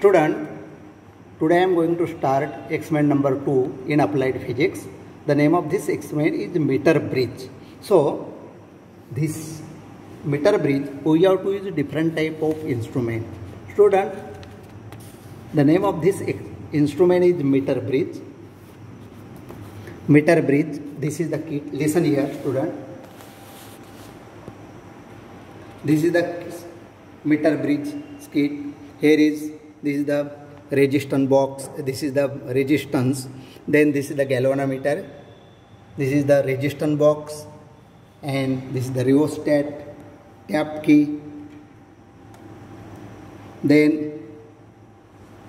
Student, today I am going to start experiment number 2 in applied physics. The name of this experiment is meter bridge. So, this meter bridge, we have to use different type of instrument. Student, the name of this instrument is meter bridge. Meter bridge, this is the kit. Listen here, student. This is the meter bridge kit. This is the resistance box. This is the resistance. Then this is the galvanometer. This is the resistance box, and this is the rheostat, tap key. Then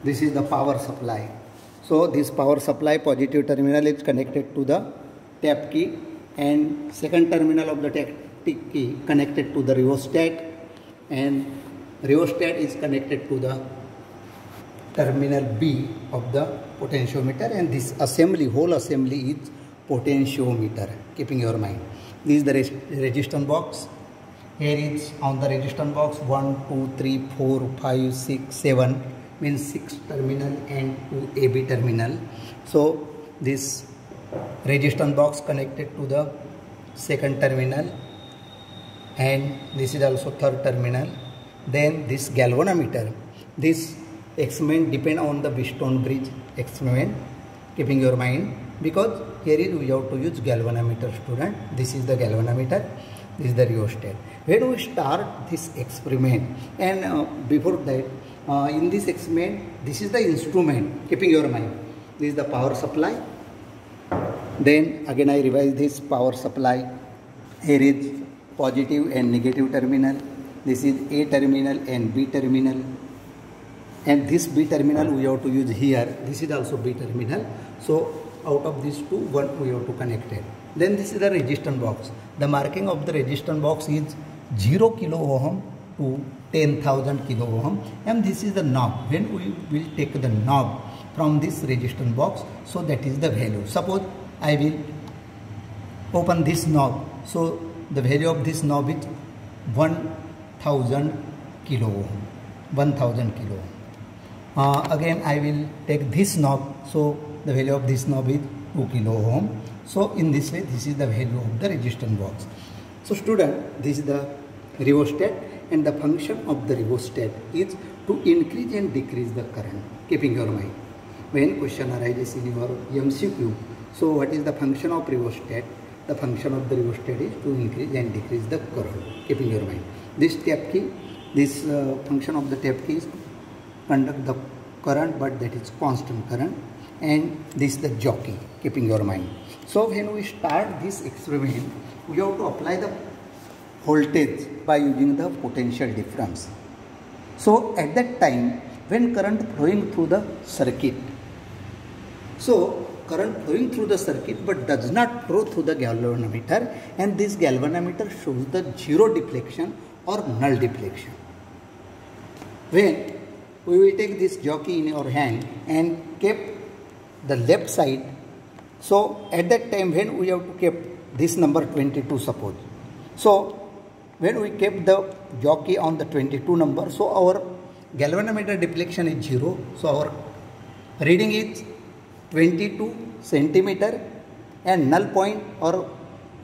this is the power supply. So this power supply positive terminal is connected to the tap key, and second terminal of the tap key connected to the rheostat, and rheostat is connected to the terminal B of the potentiometer, and this assembly, whole assembly is potentiometer, keeping your mind. This is the resistance box. Here is on the resistance box 1, 2, 3, 4, 5, 6, 7 means 6 terminal and 2 AB terminal. So this resistance box connected to the second terminal, and this is also third terminal. Then this galvanometer, this experiment depend on the Wheatstone bridge experiment, keeping your mind, because here is we have to use galvanometer, student. This is the galvanometer, this is the rheostat. When we start this experiment, and before that, in this experiment, this is the instrument, keeping your mind. This is the power supply. Then again I revise this power supply. Here is positive and negative terminal. This is A terminal and B terminal. And this B terminal we have to use here. This is also B terminal. So out of these two, one we have to connect it. Then this is the resistance box. The marking of the resistance box is 0 kilo ohm to 10,000 kilo ohm. And this is the knob. When we will take the knob from this resistance box, so that is the value. Suppose I will open this knob. So the value of this knob is 1000 kilo ohm. 1000 kilo ohm. Again I will take this knob, so the value of this knob is 2 kilo ohm. So in this way, this is the value of the resistance box. So student, this is the rheostat, and the function of the rheostat is to increase and decrease the current, keeping your mind. When question arises in your MCQ, so what is the function of rheostat? The function of the rheostat is to increase and decrease the current, keeping your mind. This tap key, this function of the tap key is conduct the current, but that is constant current, and this is the jockey, keeping your mind. So when we start this experiment, we have to apply the voltage by using the potential difference. So at that time, when current flowing through the circuit, so current flowing through the circuit but does not flow through the galvanometer, and this galvanometer shows the zero deflection or null deflection. When we will take this jockey in our hand and keep the left side, so at that time when we have to keep this number 22, suppose. So when we kept the jockey on the 22 number, so our galvanometer deflection is 0. So our reading is 22 centimeter, and null point or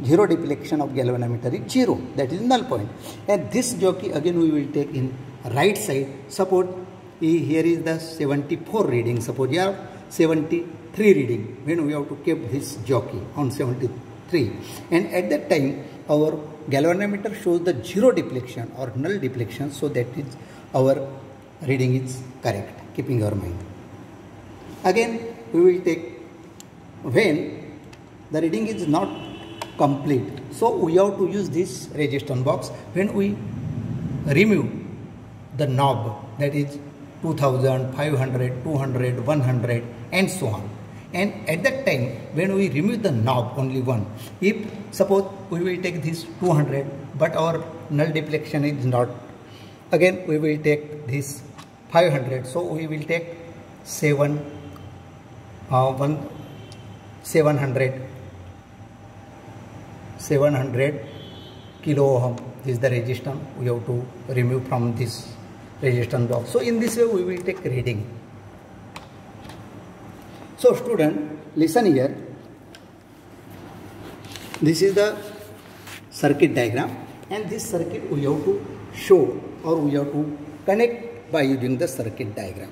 zero deflection of galvanometer is 0. That is null point. And this jockey again we will take in right side. Suppose here is the 74 reading. Suppose you have 73 reading. When we have to keep this jockey on 73, and at that time our galvanometer shows the zero deflection or null deflection, so that is our reading is correct, keeping your mind. Again we will take when the reading is not complete, so we have to use this resistance box. When we remove the knob, that is 2000, 500, 200, 100 and so on. And at that time, when we remove the knob only one, if suppose we will take this 200, but our null deflection is not, again we will take this 500, so we will take 700 kilo ohm. This is the resistance we have to remove from this resistance box. So in this way we will take reading. So student, listen here. This is the circuit diagram, and this circuit we have to show or we have to connect by using the circuit diagram.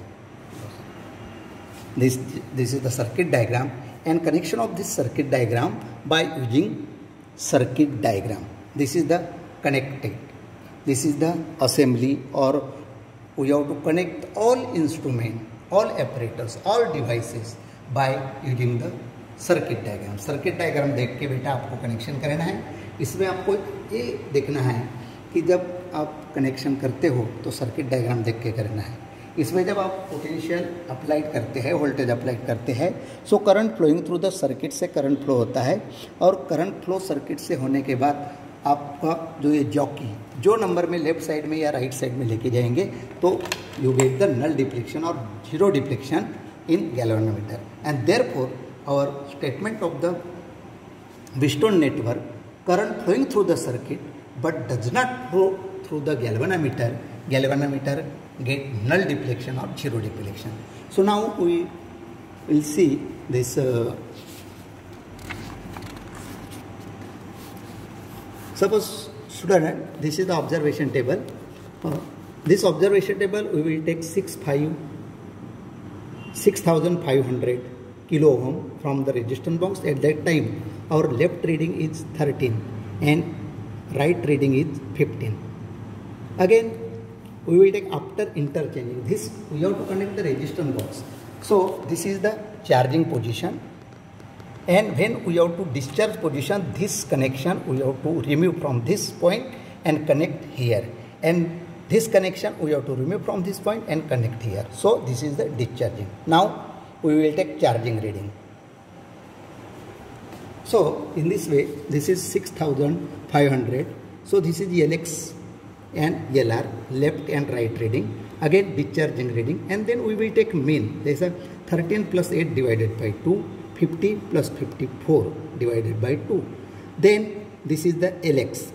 This is the circuit diagram, and connection of this circuit diagram by using circuit diagram. This is the connected. This is the assembly, or we have to connect all instrument, all apparatus, all devices by using the circuit diagram. Circuit diagram देख के बेटा आपको connection करना है. इसमें आपको ये देखना है कि जब आप कनेक्शन करते हो तो सर्किट डायग्राम देख के करना है. इसमें जब आप पोटेंशियल अप्लाइड करते हैं, वोल्टेज अप्लाइड करते हैं, so current flowing through the circuit से करंट फ्लो होता है, और करंट फ्लो सर्किट से होने के बाद आपका जो ये जॉकी जो नंबर में लेफ्ट साइड में या राइट साइड में लेके जाएंगे तो you get the null deflection और zero deflection in galvanometer. And therefore our statement of the Wheatstone network, current flowing through the circuit but does not flow through the galvanometer. Galvanometer get null deflection or zero deflection. So now we will see this suppose student, this is the observation table. This observation table we will take 6500 kilo ohm from the resistance box. At that time our left reading is 13 and right reading is 15. Again we will take after interchanging this, we have to connect the resistance box. So this is the charging position, and when we have to discharge position, this connection we have to remove from this point and connect here, and this connection we have to remove from this point and connect here. So this is the discharging. Now we will take charging reading. So in this way, this is 6500. So this is LX and LR, left and right reading. Again discharging reading, and then we will take mean. There is a 13 plus 8 divided by 2, 50 plus 54 divided by 2. Then this is the LX,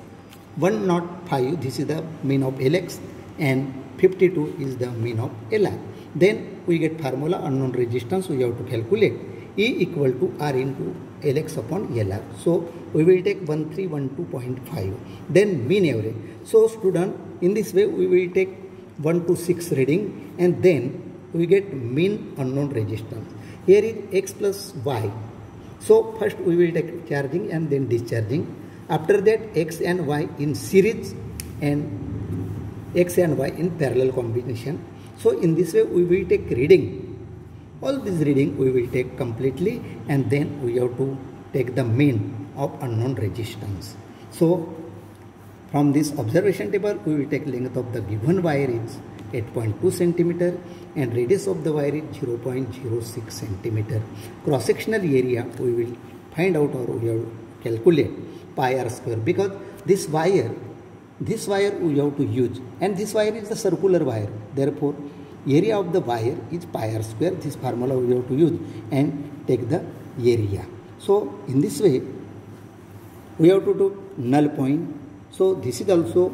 105. This is the mean of LX, and 52 is the mean of LR. Then we get formula unknown resistance. We have to calculate E equal to R into LX upon LR. So we will take 1312.5. Then mean average. So student, in this way we will take 1 to 6 reading, and then we get mean unknown resistance. Here is X plus Y. So first we will take charging and then discharging. After that X and Y in series and X and Y in parallel combination. So in this way we will take reading. All this reading we will take completely, and then we have to take the mean of unknown resistance. So from this observation table we will take length of the given wire is 8.2 centimeter and radius of the wire is 0.06 centimeter. Cross sectional area we will find out, or we have to calculate pi r square, because this wire we have to use, and this wire is the circular wire. Therefore area of the wire is pi r square. This formula we have to use and take the area. So in this way we have to do null point. So this is also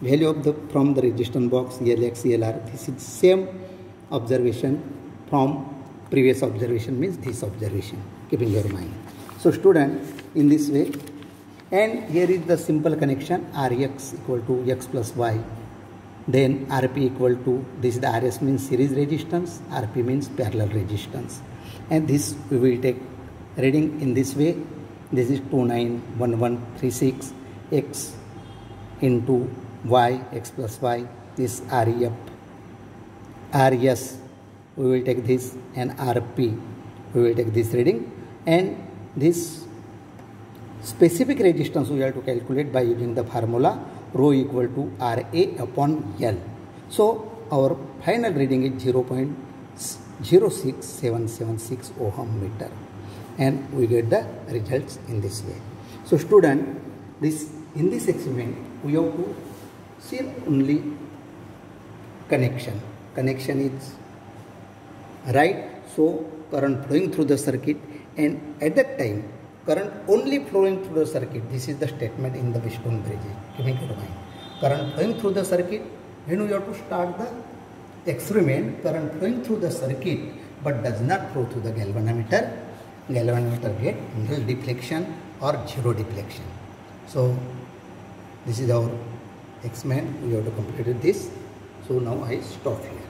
value of the from the resistance box LX LR. This is same observation from previous observation, means this observation, keeping your mind. So student, in this way, and here is the simple connection, Rx equal to X plus Y, then Rp equal to, this is the Rs means series resistance, Rp means parallel resistance, and this we will take reading in this way. This is 291136 X into Y, X plus Y, this Ref, Rs we will take this, and Rp we will take this reading, and this specific resistance we have to calculate by using the formula rho equal to Ra upon L. So our final reading is 0.06776 ohm meter, and we get the results in this way. So student, in this experiment we have to see only connection. Connection is right, so current flowing through the circuit, and at that time current only flowing through the circuit. This is the statement in the Wheatstone bridge. Current flowing through the circuit When we have to start the experiment, current flowing through the circuit but does not flow through the galvanometer. Galvanometer get nil deflection or zero deflection. So this is our experiment. We have to complete this. So now I stop here.